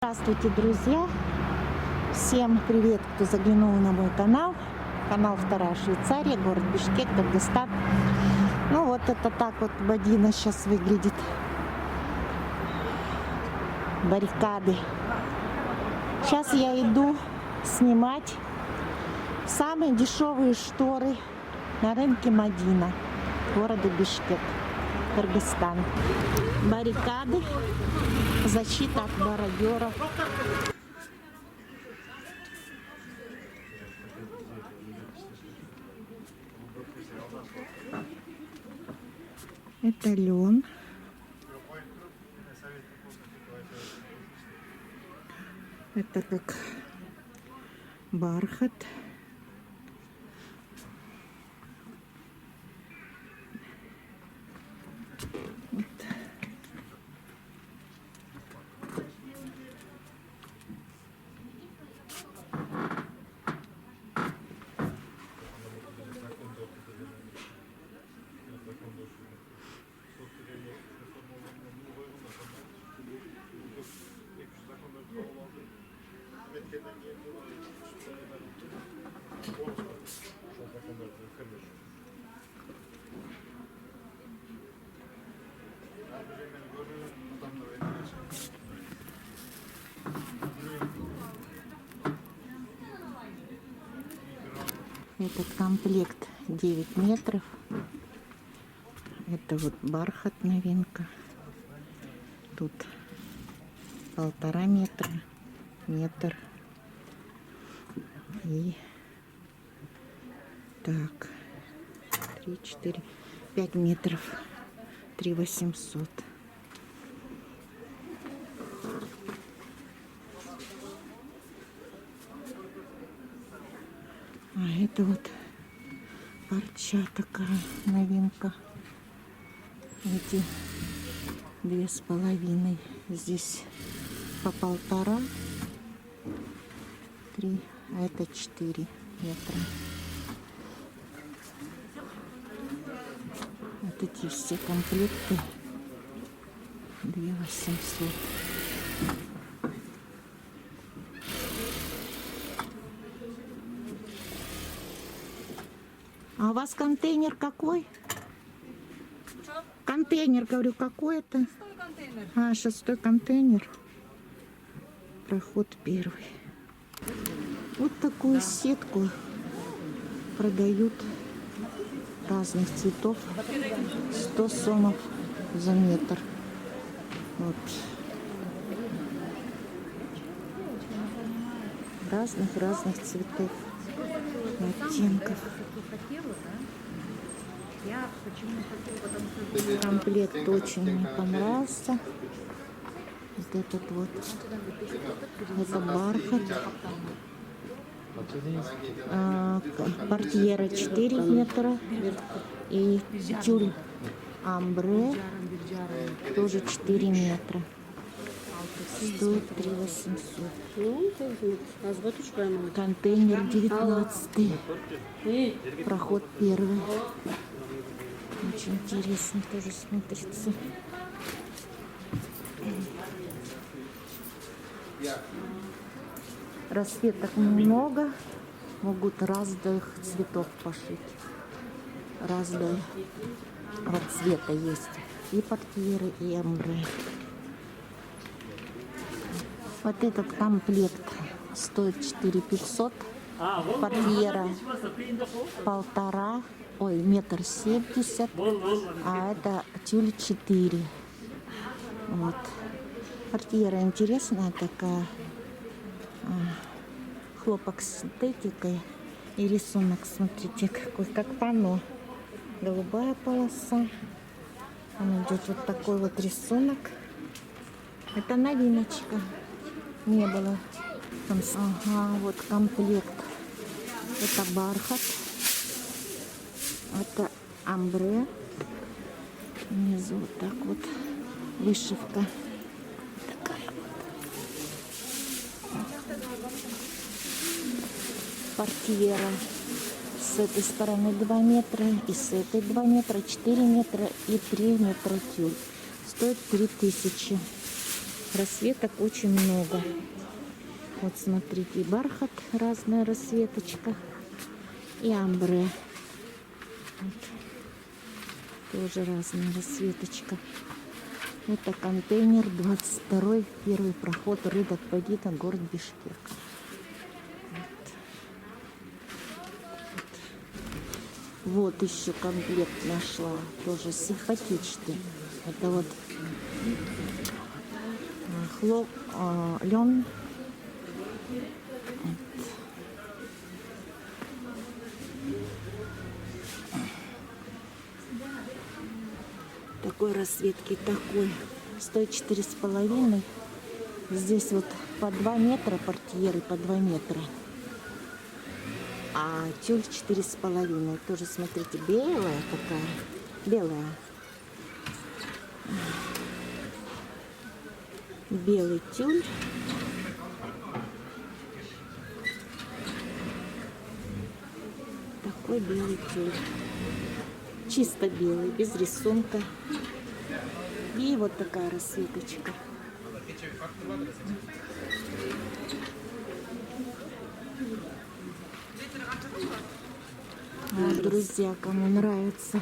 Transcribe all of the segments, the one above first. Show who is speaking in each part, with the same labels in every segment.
Speaker 1: Здравствуйте, друзья! Всем привет, кто заглянул на мой канал. Канал Вторая Швейцария, город Бишкек, Кыргызстан. Ну вот это так вот Мадина сейчас выглядит. Баррикады. Сейчас я иду снимать самые дешевые шторы на рынке Мадина, города Бишкек, Кыргызстан. Баррикады, защита от мародеров. Это лен. Это как бархат. Вот. Этот комплект 9 метров. Это вот бархат, новинка. Тут 1,5 метра, метр. И так, 3, 4, 5 метров, 3 800. А это вот парча такая, новинка. Эти 2,5. Здесь по 1,5, 3, а это 4 метра. Вот эти все комплекты 2 800. А у вас контейнер какой?
Speaker 2: Что?
Speaker 1: Контейнер, говорю, какой это?
Speaker 2: 6-й контейнер.
Speaker 1: А, 6-й контейнер. Проход 1. Вот такую сетку продают разных цветов. 100 сомов за метр. Вот. Разных цветов, оттенков. Комплект очень мне понравился. Вот этот вот. Это бархат. Портьера 4 метра. И тюль амбре тоже 4 метра. Стоит 3 800. Контейнер 19. Проход 1. Очень интересно тоже смотрится. Расцветок много. Могут разных цветов пошить. Разные вот цвета есть. И портьеры, и амбре. Вот этот комплект стоит 4 500. Портьера 1,5, ой, 1,70 м, а это тюль 4. Вот. Портьера интересная такая. Хлопок с синтетикой. И рисунок, смотрите, какой, как панно. Голубая полоса. Там идет вот такой вот рисунок. Это новиночка. Не было. Ага, вот комплект. Это бархат. Это амбре. Внизу вот так вот вышивка. Такая вот. Портьера. С этой стороны 2 метра. И с этой 2 метра, 4 метра и 3 метра тюль. Стоит 3000. Расцветок очень много. Вот смотрите, бархат, разная расцветочка. И амбре. Вот. Тоже разная расцветочка. Это контейнер 22-й, первый проход, рынок Бадина, город Бишкек. Вот еще комплект нашла, тоже симпатичный. Это вот лен. Такой расцветки, такой. Стоит 4,5. Здесь вот по 2 метра портьеры, по 2 метра. А тюль 4,5. Тоже, смотрите, белая такая. Белая. Белый тюль. Такой белый тюль. Чисто белый, без рисунка. И вот такая расцветочка. Вот, друзья, кому нравится.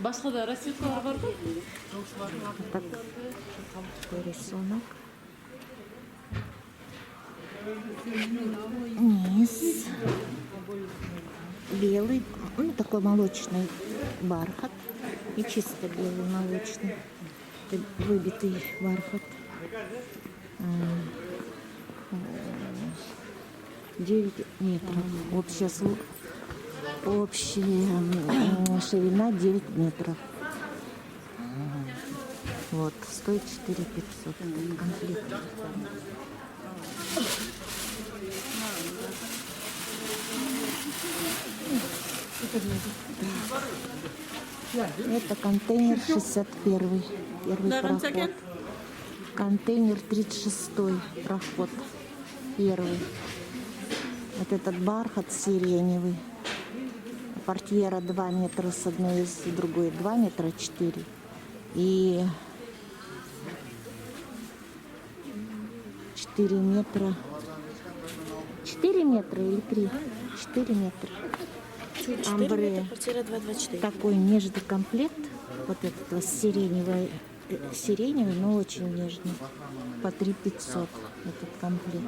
Speaker 3: Başka da rasitler var mı?
Speaker 1: Так, такой рисунок. Низ. Белый, ну такой молочный бархат. И чисто белый молочный. Это выбитый бархат. 9 метров. Общая ширина 9 метров. Вот, стоит 4500 этот комплект. Это контейнер 61, первый проход. Контейнер 36, проход, первый. Вот этот бархат сиреневый. Портьера 2 метра с одной и с другой, 2 метра 4. И 4 метра. 4 метра или 3? 4 метра. Амбре. Такой нежный комплект. Вот этот вот сиреневый, но очень нежный. По 3500 этот комплект.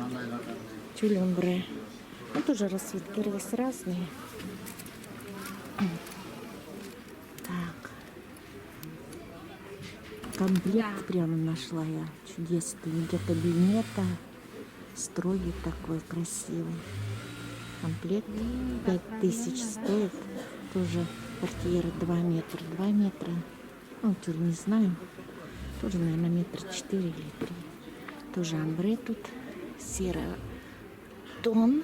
Speaker 1: Тюль амбре. Ну, тоже расцветки разные. Так. Комплект прямо нашла я. Чудесный. Для кабинета. Строгий такой, красивый. Комплект 5000 стоит. Тоже портьера 2 метра. 2 метра. Ну, тюль не знаю. Тоже, наверное, метр 4 или 3. Тоже амбре тут. Серый тон.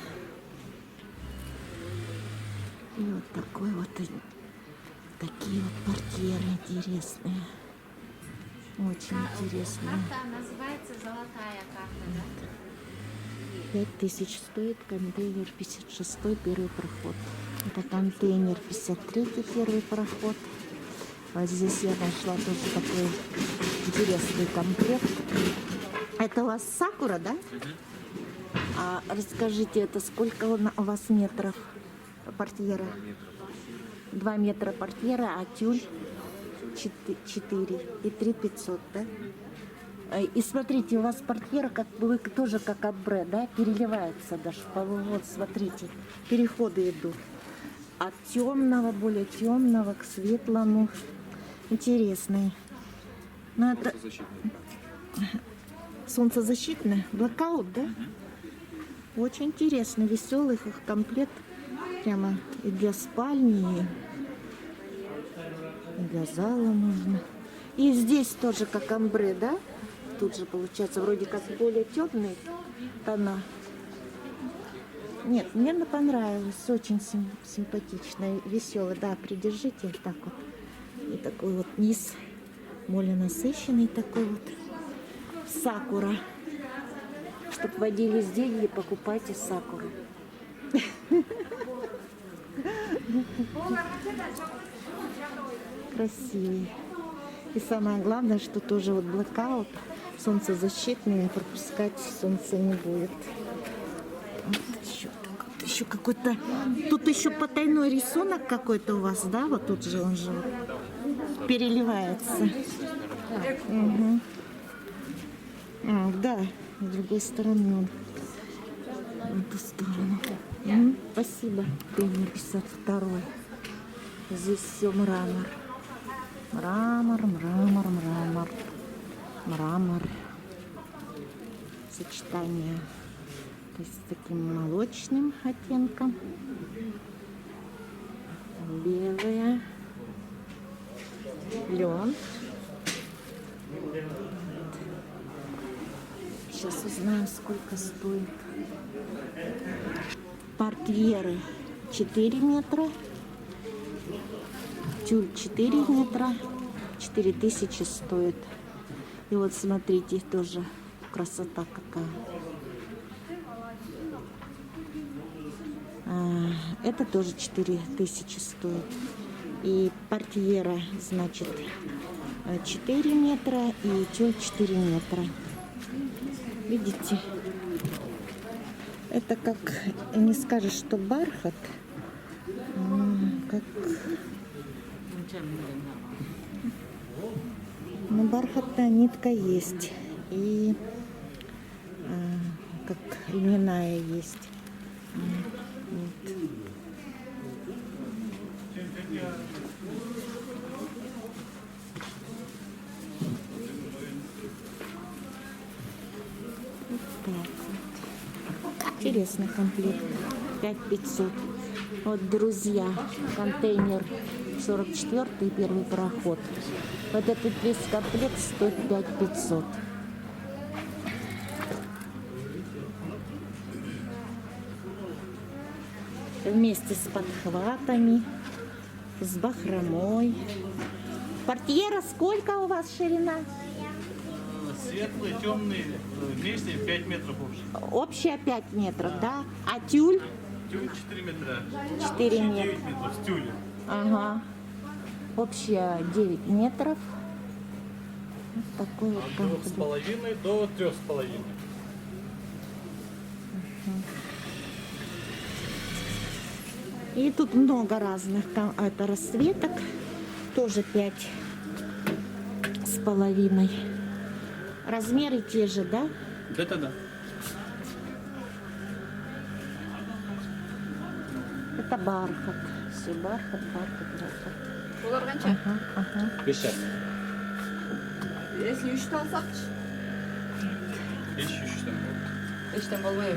Speaker 1: И вот такой вот. Такие вот портьеры интересные. Очень интересные.
Speaker 4: Карта называется «Золотая карта», да?
Speaker 1: 5000 стоит контейнер 56, первый проход. Это контейнер 53, первый проход. Вот здесь я нашла тоже такой интересный комплект. Это у вас сакура, да? А расскажите, это сколько у вас метров портьера? 2 метра портьера, а тюль 4 и 3500, да? И смотрите, у вас портьера как бы тоже как амбре, да, переливается даже. Вот, смотрите, переходы идут от темного, более темного к светлому. Интересный. Ну, это... Солнцезащитный? Блокаут, да? Очень интересно, веселый комплект. Прямо и для спальни, и для зала можно. И здесь тоже как амбре, да? Тут же получается вроде как более темный тона. Нет, мне она понравилась. Очень симпатичная, веселая. Да, придержите вот так вот. И такой вот низ более насыщенный такой вот. Сакура. Чтобы водились деньги, покупайте сакуру. Красивый. И самое главное, что тоже вот блэкаут, солнцезащитный, пропускать солнце не будет. Вот еще какой-то... Тут еще потайной рисунок какой-то у вас, да? Вот тут же он же вот переливается. Угу. Да, с другой стороны он в эту сторону. Спасибо. Пример 52. Здесь все мрамор. Мрамор, мрамор, мрамор. Мрамор. Сочетание, то есть с таким молочным оттенком. Белое. Лен. Сейчас узнаем, сколько стоит. Портьеры 4 метра. Тюль 4 метра. 4000 стоит. И вот смотрите, тоже красота какая. Это тоже 4000 стоит. И портьера, значит, 4 метра и тюль 4 метра. Видите? Это как, не скажешь, что бархат, как... Ну, бархатная нитка есть. И как льняная есть. Вот. Так вот. Интересный комплект. 5500. Вот, друзья, контейнер 44-й, первый проход. Вот этот весь комплект стоит 5500. Вместе с подхватами, с бахромой. Портьера сколько у вас ширина?
Speaker 3: Светлые, темные, вместе 5 метров общий.
Speaker 1: Общая 5 метров, да? А тюль?
Speaker 3: Тюль 4 метра.
Speaker 1: 4
Speaker 3: 9
Speaker 1: метра.
Speaker 3: метров с тюлем.
Speaker 1: Ага. Общая 9 метров. Вот такой вот
Speaker 3: От
Speaker 1: комплект.
Speaker 3: 2,5 до 3,5.
Speaker 1: И тут много разных это расцветок. Тоже 5 с половиной. Размеры те же, да?
Speaker 3: Да.
Speaker 1: Это бархат. Все бархат, бархат.
Speaker 2: Олар қанша?
Speaker 1: Ага.
Speaker 3: 5
Speaker 2: Если үштен алсақшы?
Speaker 3: 500 там.
Speaker 2: Үштен болмай.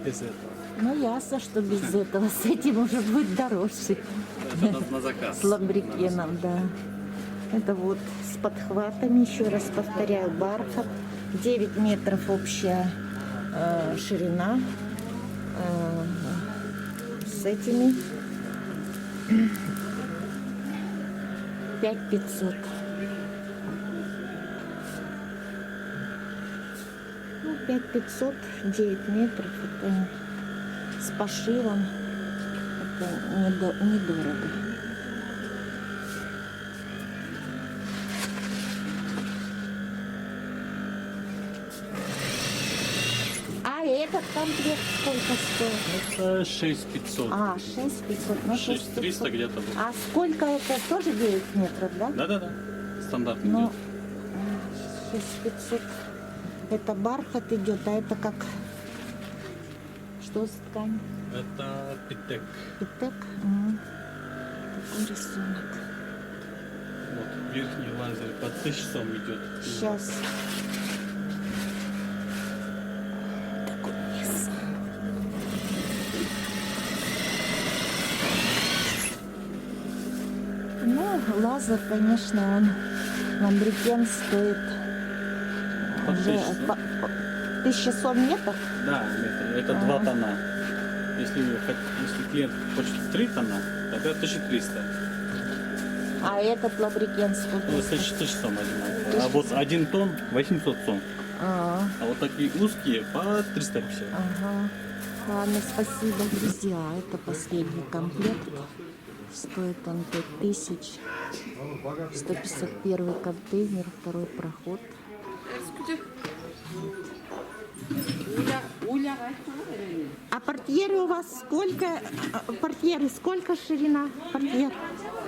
Speaker 3: Без этого.
Speaker 1: Ну ясно, что без этого. С этим уже будет дороже.
Speaker 3: Это на заказ.
Speaker 1: С ламбрикеном, да. Это вот с подхватами, еще раз повторяю, бархат. 9 метров общая ширина. С этими 5500. Ну, 5500, 9 метров. Это с пошивом. Это недорого. А этот комплект сколько стоит?
Speaker 3: Это 6500.
Speaker 1: 6500. Ну,
Speaker 3: 6300 где-то было.
Speaker 1: А сколько это? Тоже 9 метров, да?
Speaker 3: Да. Стандартный.
Speaker 1: Ну,
Speaker 3: идет.
Speaker 1: 6500. Это бархат идет, а это как? Что за ткань?
Speaker 3: Это питек.
Speaker 1: Питек? Такой рисунок.
Speaker 3: Вот, верхний лазер под 1000 идет.
Speaker 1: Сейчас. Такой низ. Ну, лазер, конечно, он ламбрикен стоит
Speaker 3: Под
Speaker 1: уже
Speaker 3: 1100.
Speaker 1: 1100 метров.
Speaker 3: Да, метр. Это 2 тона. Если клиент хочет 3 тона, тогда 1300.
Speaker 1: А этот ламбрикен сколько?
Speaker 3: Ну, с 1000 одинаково. А вот 1 тонн 800 сом.
Speaker 1: А,
Speaker 3: А вот такие узкие по 350.
Speaker 1: ага. Ладно, спасибо, друзья. Это последний комплект. Стоит он 5000. 151 контейнер, второй проход. А портьеры у вас сколько? Портьеры сколько ширина? Портьер?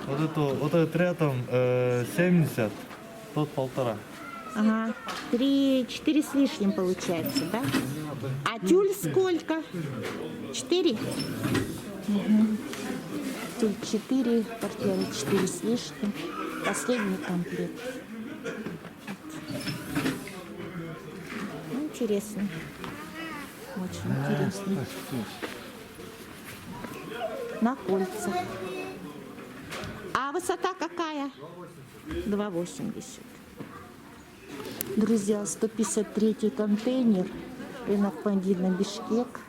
Speaker 5: Вот этот рядом 70, тот 1,5.
Speaker 1: Ага. 3-4 с лишним получается, да? А тюль сколько? 4? Тюль 4, портьеры 4 с лишним. Последний комплект. Ну, интересно. Очень интересно. На кольцах. А высота какая? 2,80. Друзья, 153 контейнер. Рынок Мадина, Бишкек.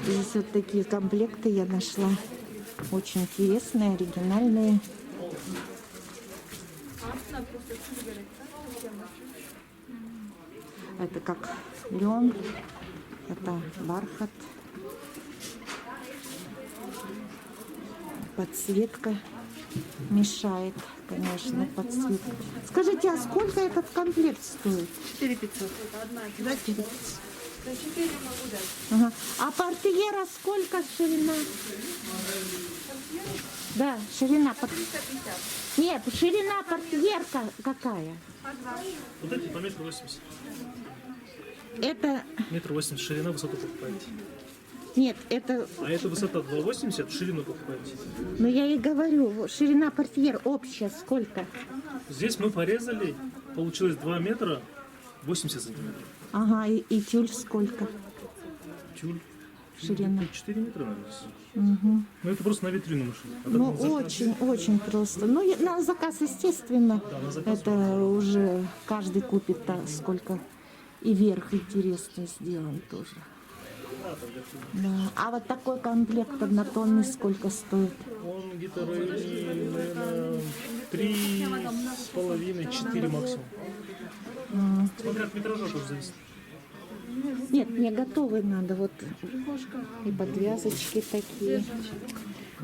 Speaker 1: Здесь вот такие комплекты я нашла. Очень интересные, оригинальные. Это как лен, это бархат, подсветка мешает, конечно, подсветка. Скажите, а сколько этот комплект стоит?
Speaker 2: 4500.
Speaker 1: Да, 400. Ага. А портьера сколько ширина? Да, ширина. Нет, ширина портьерка какая?
Speaker 6: Вот эти по 1,80 м.
Speaker 1: Это...
Speaker 6: 1,80 м ширина, высоту покупаете.
Speaker 1: Нет, это...
Speaker 6: А эта высота 2,80 м, ширину покупаете.
Speaker 1: Ну я и говорю, ширина портьер общая сколько?
Speaker 6: Здесь мы порезали, получилось 2 метра 80 сантиметров.
Speaker 1: Ага, и тюль сколько?
Speaker 6: Тюль.
Speaker 1: Ширина.
Speaker 6: 4 метра, наверное.
Speaker 1: Угу.
Speaker 6: Ну это просто на витрину мы шили. А так
Speaker 1: Ну
Speaker 6: на заказ.
Speaker 1: очень, очень просто. Ну на заказ, естественно,
Speaker 6: Да, на заказ.
Speaker 1: это уже каждый купит, сколько. И верх интересный сделан тоже. Да. А вот такой комплект однотонный сколько стоит?
Speaker 6: Он где-то в районе, наверное, 3,5-4 максимум. Смотря от метража тоже зависит.
Speaker 1: Нет, мне готовый надо. Вот и подвязочки такие.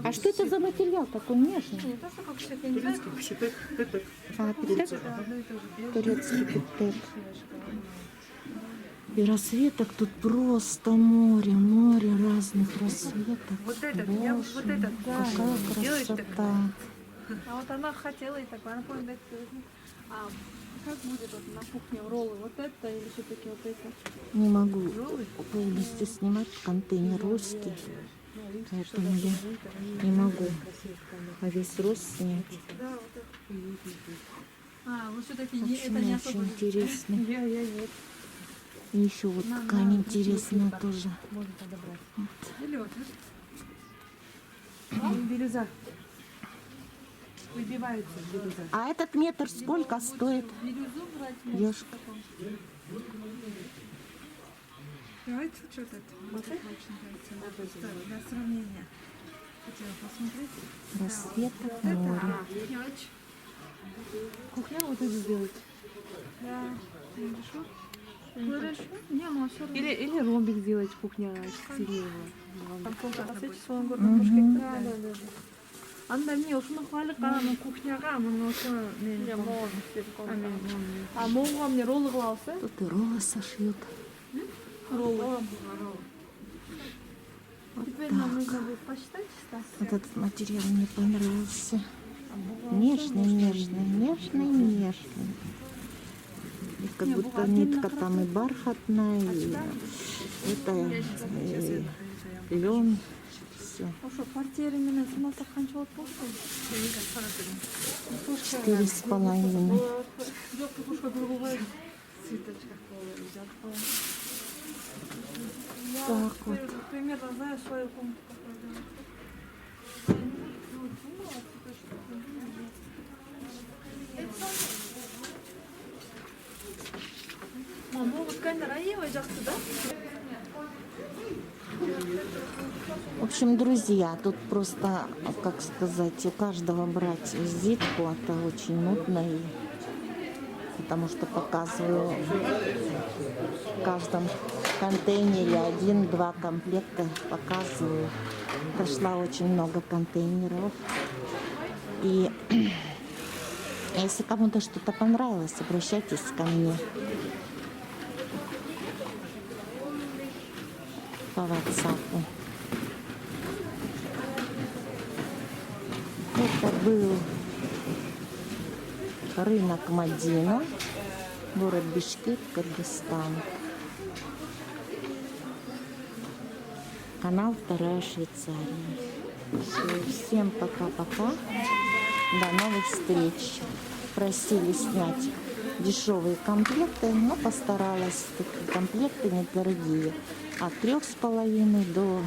Speaker 1: А что это за материал такой нежный?
Speaker 6: Турецкий пшитек, петек.
Speaker 1: А, питек? Турецкий питек. И рассветок тут просто море, море разных рассветок.
Speaker 2: Вот этот, я вот этот.
Speaker 1: Какая красота.
Speaker 2: А вот она хотела и такое, она помнит, а как будет вот на кухне роллы? Вот это или все-таки вот это?
Speaker 1: Не могу полностью снимать, контейнер русский, поэтому я не могу весь рост снять.
Speaker 2: А, вот все-таки
Speaker 1: В общем,
Speaker 2: это не
Speaker 1: очень
Speaker 2: особо.
Speaker 1: интересно.
Speaker 2: Я нет.
Speaker 1: И еще вот ткань интересная тоже.
Speaker 2: Или вот. Бирюза. Выбивается бирюза.
Speaker 1: А этот метр сколько стоит?
Speaker 2: Бирюзу брать
Speaker 1: Ёшка.
Speaker 2: Давайте что-то вот это очень нравится. Для сравнения. Хотела посмотреть.
Speaker 1: Рассветок море.
Speaker 2: Кухня вот это сделать. Да. Хорошо? Хорошо. Не, ну все равно.
Speaker 7: Или ромбик сделать, кухня сильнее.
Speaker 2: Там просто посмотрите, что он говорит, бушкек. Да, да, да.
Speaker 7: Анда мне ушуну хвалик кана кухняга, мына ошо мен. А моңго мне роллы кылабыз,
Speaker 1: Тут и роллы сошьют.
Speaker 7: роллы.
Speaker 2: Теперь нам нужно будет посчитать, Стас.
Speaker 1: Вот этот материал мне понравился. Нежный, нежный, нежный, нежный. И как будто нитка там и бархатная, и это лен. Все.
Speaker 2: Ошо портьери менен санасак канча болот болчу?
Speaker 1: 4,5.
Speaker 2: Жок, ошо другой цветочках взять.
Speaker 1: Так вот.
Speaker 2: Примерно знаю свою комнату. Мама, вот камера ева жақсы, да?
Speaker 1: В общем, друзья, тут просто, как сказать, у каждого брать визитку, это очень нудно и потому что показываю в каждом контейнере 1-2 комплекта показываю. Прошла очень много контейнеров. И если кому-то что-то понравилось, обращайтесь ко мне по WhatsApp. Это был рынок Мадина, город Бишкек, Кыргызстан. Канал «Вторая Швейцария». Всем пока-пока. До новых встреч. Просили снять дешевые комплекты, но постаралась. Такие комплекты недорогие. От 3,5 до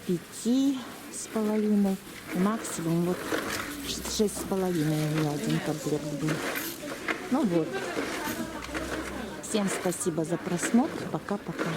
Speaker 1: 5,5. Максимум вот 6,5 у меня один комплект был. Ну вот. Всем спасибо за просмотр. Пока-пока.